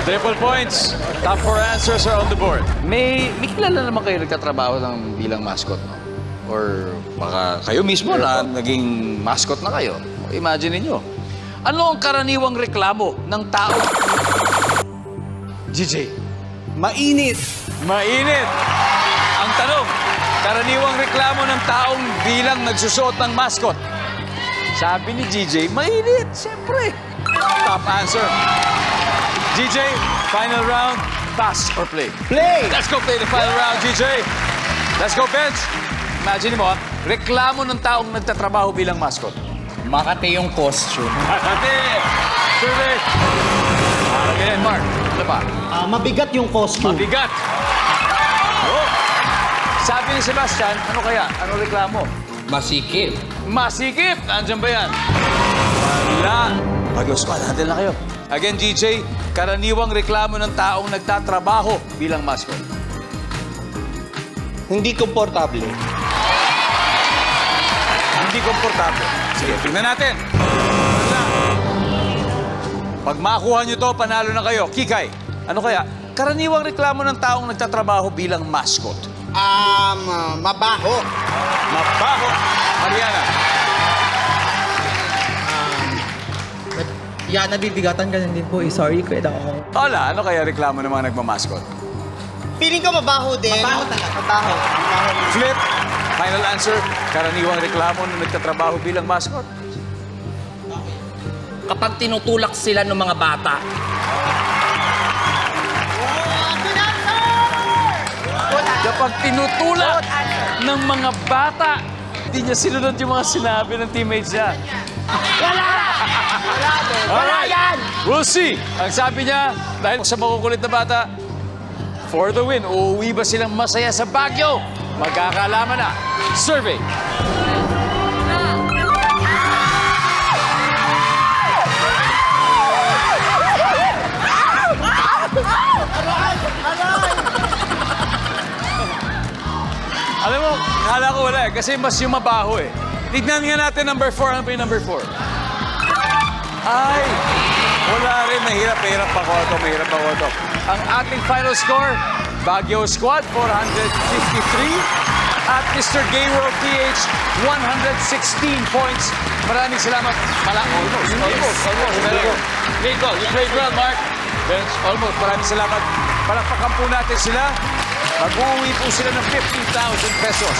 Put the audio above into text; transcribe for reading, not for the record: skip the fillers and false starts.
Triple points. Top 4 answers are on the board. May kilala naman kayo nagtatrabaho ng bilang mascot, no? Or baka kayo mismo na naging mascot na kayo. Imagine niyo. Ano ang karaniwang reklamo ng tao? GJ. Mainit. Mainit. Ang tanong, karaniwang reklamo ng taong bilang nagsusuot ng mascot. Sabi ni GJ, mainit. Siyempre. Top answer. GJ, final round, pass or play? Play. Let's go play the final round, GJ. Let's go, bench. Imagine mo, reklamo ng taong nagtatrabaho bilang mascot. Makati yung costume. Ate! Survey! Okay, Mark. Ano pa? Mabigat yung costume. Mabigat. Oh. Sabi ni Sebastian, ano kaya? Ano reklamo? Masikip. Masikip! Nandiyan ba yan? Wala. Mag-o squad, handle na kayo. Again, GJ, karaniwang reklamo ng taong nagtatrabaho bilang mascot. Hindi komportable. Hindi komportable. Sige, tingnan natin. Wala. Pag makuha nyo to, panalo na kayo. Kikay, ano kaya? Karaniwang reklamo ng taong nagtatrabaho bilang mascot. Mabaho. Mabaho. Mariana. Nabibigatan ka na din po eh. Sorry, kweda ako. Wala, ano kaya reklamo ng mga nagmamaskot? Feeling ko mabaho din. Mabaho talaga. Mabaho. Flip. Final answer, karaniwang reklamo ng nagtatrabaho bilang mascot. Kapag tinutulak sila ng mga bata. Kapag tinutulak ng mga bata, hindi niya sinunod yung mga sinabi ng teammates niya. Wala yan! We'll see. Ang sabi niya, dahil sa makukulit na bata, for the win, uuwi ba silang masaya sa Baguio? Magkakalaman na. Survey. Alam mo, kala ko wala eh, kasi mas yung mabaho eh. Tignan nga natin number 4. Ano pa yung number 4? Ay, wala rin. Mahirap ako ito. Ang ating final score, Baguio Squad, 453. At Mr. Gay World PH, 116 points. Maraming salamat. Almost. Great goal. You played well, Mark. Bench, almost. Maraming salamat. Palakpakan po natin sila. Mag-uwi po sila ng 50,000 pesos.